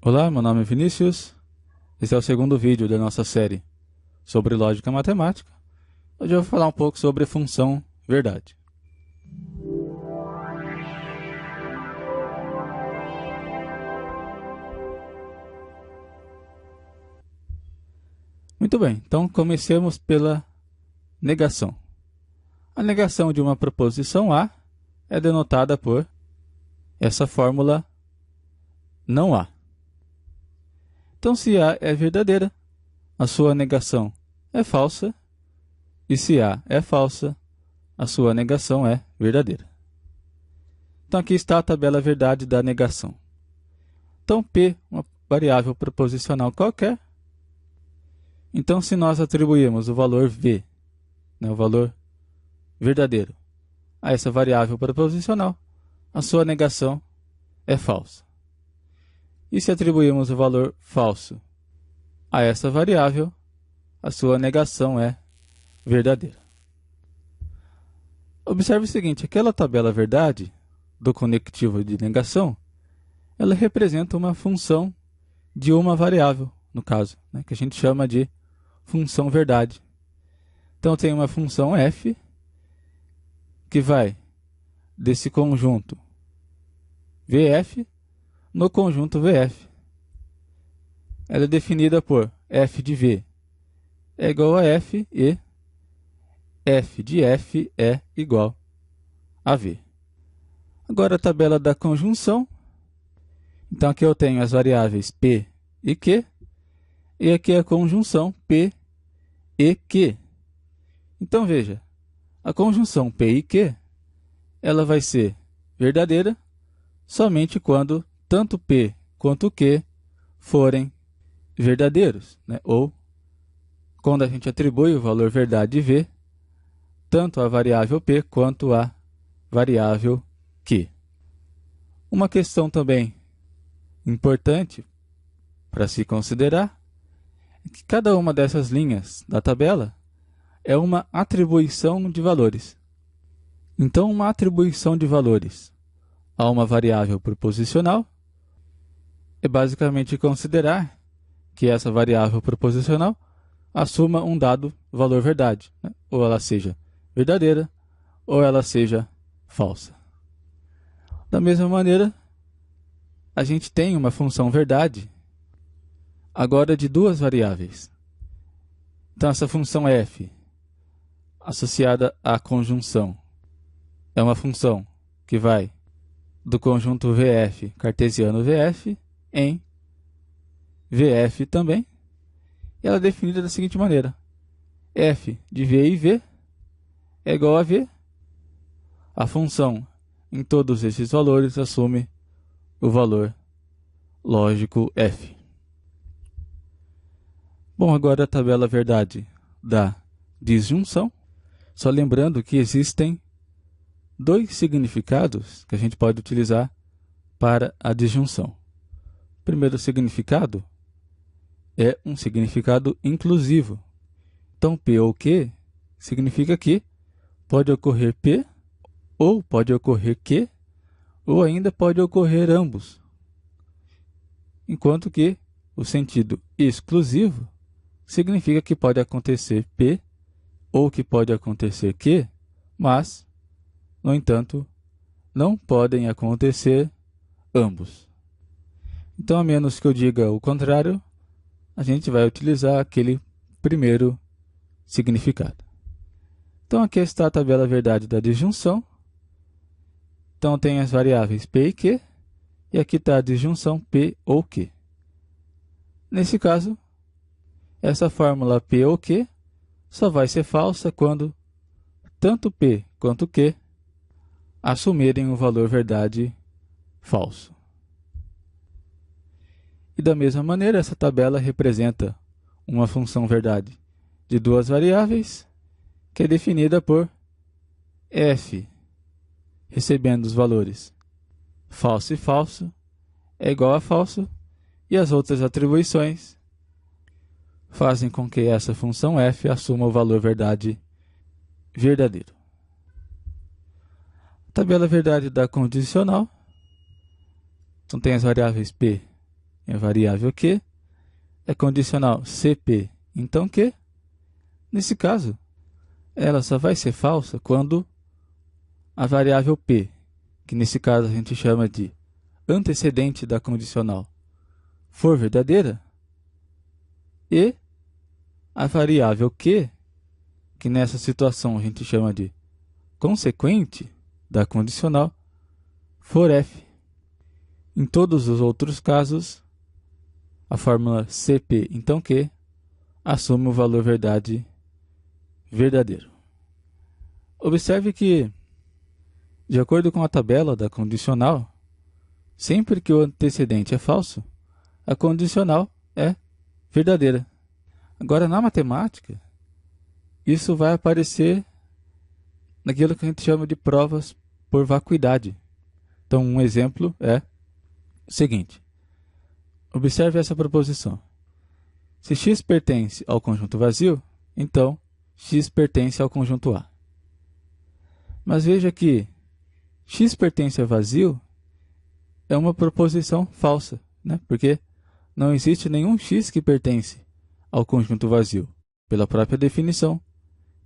Olá, meu nome é Vinícius. Esse é o segundo vídeo da nossa série sobre lógica matemática. Hoje eu vou falar um pouco sobre função verdade. Muito bem, então comecemos pela negação. A negação de uma proposição A é denotada por essa fórmula não há. Então, se A é verdadeira, a sua negação é falsa, e se A é falsa, a sua negação é verdadeira. Então, aqui está a tabela verdade da negação. Então, P, uma variável proposicional qualquer. Então, se nós atribuímos o valor V, o valor verdadeiro, a essa variável proposicional, a sua negação é falsa. E se atribuirmos o valor falso a essa variável, a sua negação é verdadeira. Observe o seguinte, aquela tabela verdade do conectivo de negação, ela representa uma função de uma variável, no caso, que a gente chama de função verdade. Então, tem uma função f que vai desse conjunto VF no conjunto VF. Ela é definida por f de V é igual a f e f de f é igual a V. Agora a tabela da conjunção. Então aqui eu tenho as variáveis P e Q, e aqui a conjunção P e Q. Então veja, a conjunção P e Q, ela vai ser verdadeira somente quando tanto P quanto Q forem verdadeiros, ou quando a gente atribui o valor verdade V tanto à variável P quanto à variável Q. Uma questão também importante para se considerar é que cada uma dessas linhas da tabela é uma atribuição de valores. Então, uma atribuição de valores a uma variável proposicional é basicamente considerar que essa variável proposicional assuma um dado valor verdade, ou ela seja verdadeira, ou ela seja falsa. Da mesma maneira, a gente tem uma função verdade agora de duas variáveis. Então, essa função f associada à conjunção é uma função que vai do conjunto VF, cartesiano VF, em VF também. E ela é definida da seguinte maneira. F de V e V é igual a V. A função em todos esses valores assume o valor lógico f. Bom, agora a tabela verdade da disjunção. Só lembrando que existem dois significados que a gente pode utilizar para a disjunção. O primeiro significado é um significado inclusivo. Então, P ou Q significa que pode ocorrer P, ou pode ocorrer Q, ou ainda pode ocorrer ambos. Enquanto que o sentido exclusivo significa que pode acontecer P ou que pode acontecer Q, mas, no entanto, não podem acontecer ambos. Então, a menos que eu diga o contrário, a gente vai utilizar aquele primeiro significado. Então, aqui está a tabela verdade da disjunção. Então, tem as variáveis P e Q, e aqui está a disjunção P ou Q. Nesse caso, essa fórmula P ou Q só vai ser falsa quando tanto P quanto Q assumirem o valor verdade falso. E da mesma maneira, essa tabela representa uma função verdade de duas variáveis, que é definida por f, recebendo os valores falso e falso, é igual a falso, e as outras atribuições fazem com que essa função f assuma o valor verdade verdadeiro. Tabela verdade da condicional. Então, tem as variáveis P é variável Q, é condicional CP, então Q. Nesse caso, ela só vai ser falsa quando a variável P, que nesse caso a gente chama de antecedente da condicional, for verdadeira, e a variável Q, que nessa situação a gente chama de consequente da condicional, for F. Em todos os outros casos, a fórmula CP, então Q, assume o valor verdade verdadeiro. Observe que, de acordo com a tabela da condicional, sempre que o antecedente é falso, a condicional é verdadeira. Agora, na matemática, isso vai aparecer naquilo que a gente chama de provas por vacuidade. Então, um exemplo é o seguinte. Observe essa proposição. Se x pertence ao conjunto vazio, então x pertence ao conjunto A. Mas veja que x pertence a vazio é uma proposição falsa, né? Porque não existe nenhum x que pertence ao conjunto vazio, pela própria definição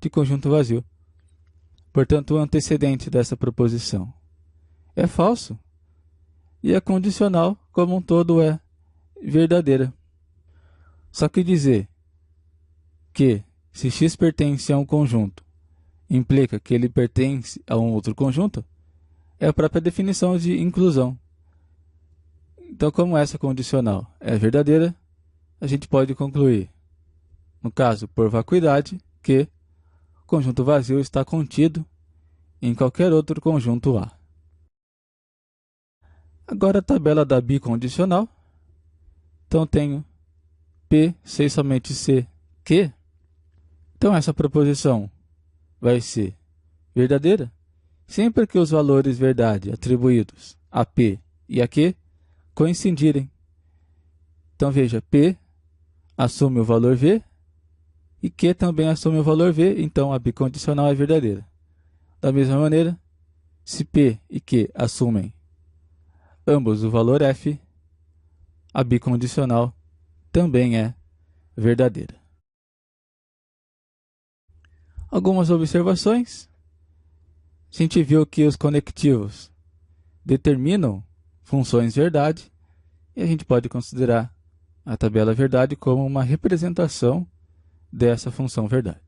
de conjunto vazio. Portanto, o antecedente dessa proposição é falso e a condicional, como um todo, é verdadeira. Só que dizer que se x pertence a um conjunto implica que ele pertence a um outro conjunto é a própria definição de inclusão. Então, como essa condicional é verdadeira, a gente pode concluir, no caso por vacuidade, que o conjunto vazio está contido em qualquer outro conjunto A. Agora a tabela da bicondicional. Então tenho P, sei somente C, Q. Então essa proposição vai ser verdadeira sempre que os valores verdade atribuídos a P e a Q coincidirem. Então veja, P assume o valor V e Q também assume o valor V, então a bicondicional é verdadeira. Da mesma maneira, se P e Q assumem ambos o valor F, a bicondicional também é verdadeira. Algumas observações. A gente viu que os conectivos determinam funções verdade e a gente pode considerar a tabela verdade como uma representação dessa função verdade.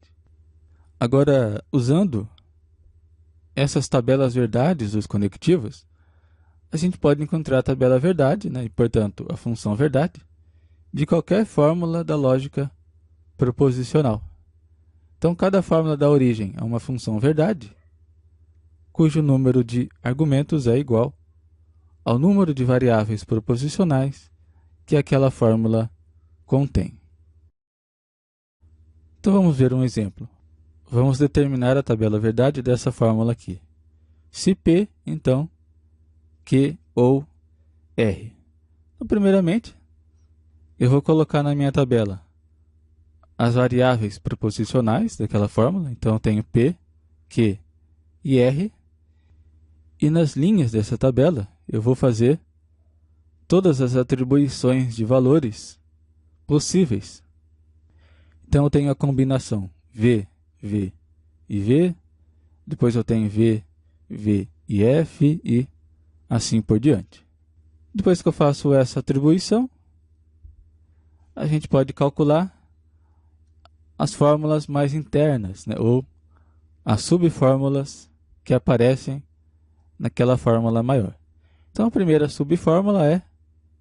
Agora, usando essas tabelas verdades dos conectivos, a gente pode encontrar a tabela verdade, né, e, portanto, a função verdade, de qualquer fórmula da lógica proposicional. Então, cada fórmula dá origem a uma função verdade, cujo número de argumentos é igual ao número de variáveis proposicionais que aquela fórmula contém. Então, vamos ver um exemplo. Vamos determinar a tabela verdade dessa fórmula aqui. Se P, então, Q ou R. Então, primeiramente, eu vou colocar na minha tabela as variáveis proposicionais daquela fórmula. Então, eu tenho P, Q e R. E nas linhas dessa tabela, eu vou fazer todas as atribuições de valores possíveis. Então, eu tenho a combinação V, V e V. Depois eu tenho V, V e F e assim por diante. Depois que eu faço essa atribuição, a gente pode calcular as fórmulas mais internas, né, ou as subfórmulas que aparecem naquela fórmula maior. Então, a primeira subfórmula é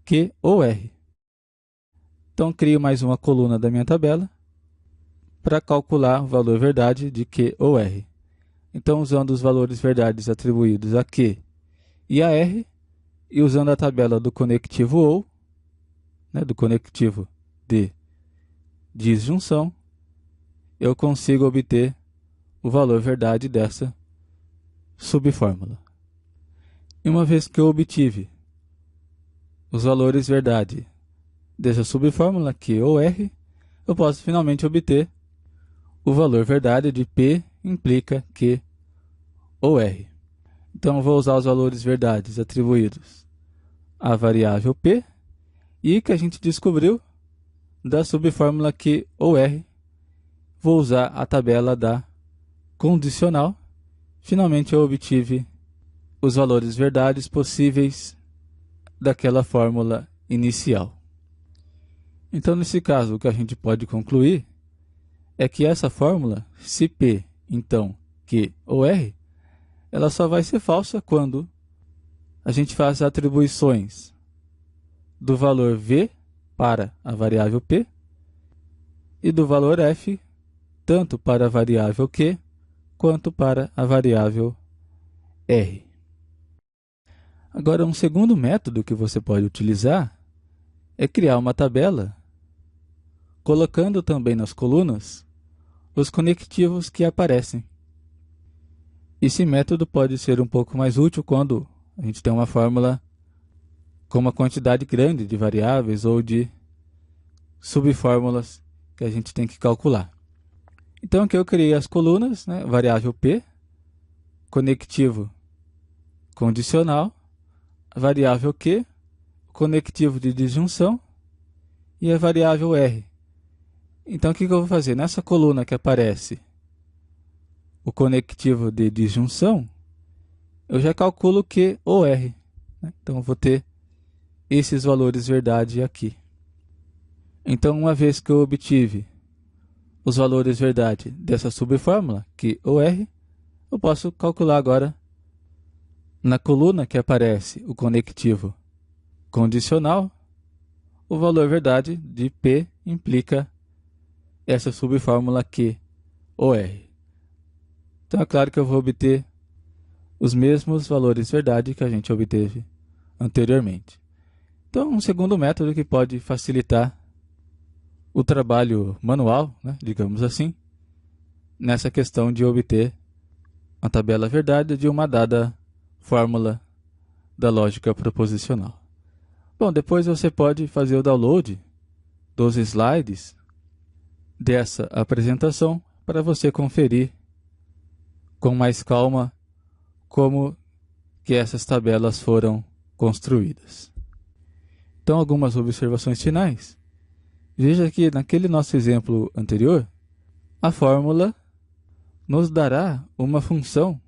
Q ou R. Então, crio mais uma coluna da minha tabela para calcular o valor verdade de Q ou R. Então, usando os valores verdades atribuídos a Q e a R, e usando a tabela do conectivo OU, né, do conectivo de disjunção, eu consigo obter o valor verdade dessa subfórmula. E uma vez que eu obtive os valores verdade dessa subfórmula, Q ou R, eu posso finalmente obter o valor verdade de P implica Q ou R. Então, eu vou usar os valores verdades atribuídos à variável P e que a gente descobriu da subfórmula Q ou R. Vou usar a tabela da condicional. Finalmente eu obtive os valores verdades possíveis daquela fórmula inicial. Então, nesse caso, o que a gente pode concluir é que essa fórmula, se P, então Q ou R, ela só vai ser falsa quando a gente faz atribuições do valor V para a variável P e do valor F tanto para a variável Q quanto para a variável R. Agora, um segundo método que você pode utilizar é criar uma tabela colocando também nas colunas os conectivos que aparecem. Esse método pode ser um pouco mais útil quando a gente tem uma fórmula com uma quantidade grande de variáveis ou de subfórmulas que a gente tem que calcular. Então, aqui eu criei as colunas, né? Variável P, conectivo condicional, variável Q, conectivo de disjunção e a variável R. Então, o que eu vou fazer? Nessa coluna que aparece o conectivo de disjunção, eu já calculo Q ou R, né? Então, eu vou ter esses valores verdade aqui. Então, uma vez que eu obtive os valores verdade dessa subfórmula, Q ou R, eu posso calcular agora na coluna que aparece o conectivo condicional, o valor verdade de P implica essa subfórmula Q ou R. Então é claro que eu vou obter os mesmos valores verdade que a gente obteve anteriormente. Então, um segundo método que pode facilitar o trabalho manual, né, digamos assim, nessa questão de obter a tabela verdade de uma dada fórmula da lógica proposicional. Bom, depois você pode fazer o download dos slides dessa apresentação para você conferir com mais calma como que essas tabelas foram construídas. Então, algumas observações finais. Veja que naquele nosso exemplo anterior, a fórmula nos dará uma função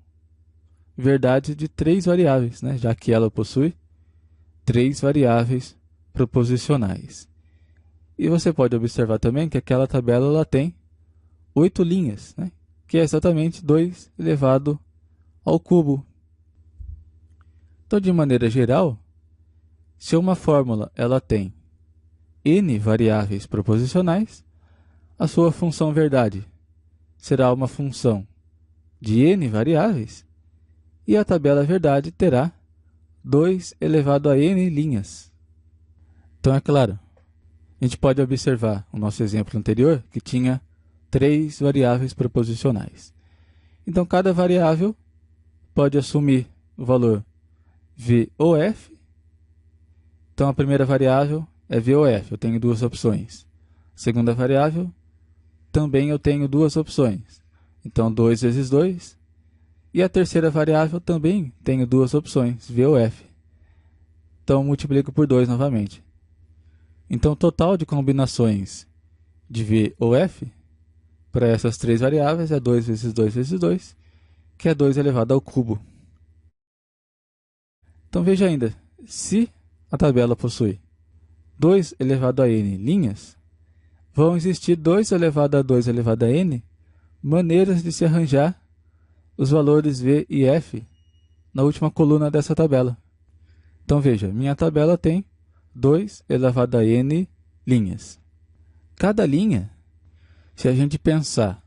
verdade de 3 variáveis, né? Já que ela possui 3 variáveis proposicionais. E você pode observar também que aquela tabela ela tem 8 linhas, né? Que é exatamente 2 elevado ao cubo. Então, de maneira geral, se uma fórmula ela tem n variáveis proposicionais, a sua função verdade será uma função de n variáveis e a tabela verdade terá 2 elevado a n linhas. Então, é claro, a gente pode observar o nosso exemplo anterior que tinha 3 variáveis proposicionais. Então, cada variável pode assumir o valor V ou F. Então, a primeira variável é V ou F, eu tenho 2 opções. A segunda variável, também eu tenho 2 opções. Então, 2 vezes 2. E a terceira variável também tenho 2 opções, V ou F. Então, multiplico por 2 novamente. Então, o total de combinações de V ou F para essas 3 variáveis é 2 vezes 2 vezes 2, que é 2 elevado ao cubo. Então, veja ainda, se a tabela possui 2 elevado a n linhas, vão existir 2 elevado a 2 elevado a n maneiras de se arranjar os valores V e F na última coluna dessa tabela. Então, veja, minha tabela tem 2 elevado a n linhas. Cada linha, se a gente pensar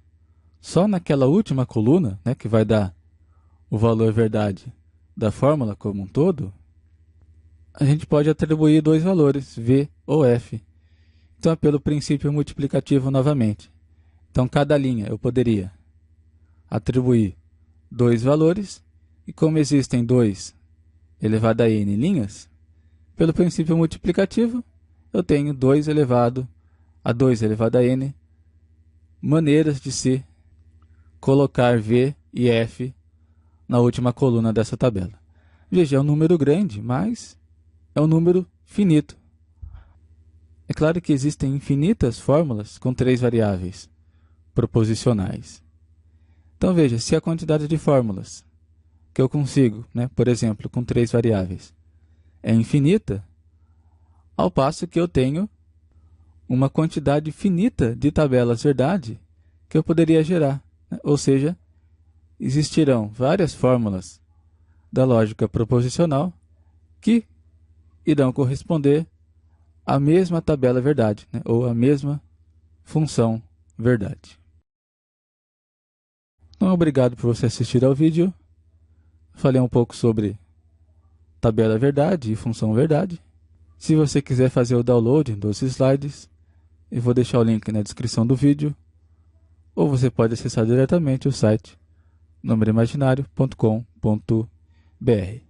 só naquela última coluna, né, que vai dar o valor verdade da fórmula como um todo, a gente pode atribuir 2 valores, V ou F. Então, é pelo princípio multiplicativo novamente. Então, cada linha eu poderia atribuir 2 valores, e como existem 2 elevado a n linhas, pelo princípio multiplicativo, eu tenho 2 elevado a 2 elevado a n maneiras de se colocar V e F na última coluna dessa tabela. Veja, é um número grande, mas é um número finito. claro que existem infinitas fórmulas com 3 variáveis proposicionais. Então veja, se a quantidade de fórmulas que eu consigo, por exemplo, com 3 variáveis, é infinita, ao passo que eu tenho uma quantidade finita de tabelas verdade que eu poderia gerar. Ou seja, existirão várias fórmulas da lógica proposicional que irão corresponder à mesma tabela verdade, ou à mesma função verdade. Então, obrigado por você assistir ao vídeo. Falei um pouco sobre tabela verdade e função verdade. Se você quiser fazer o download dos slides, eu vou deixar o link na descrição do vídeo, ou você pode acessar diretamente o site numeroimaginário.com.br.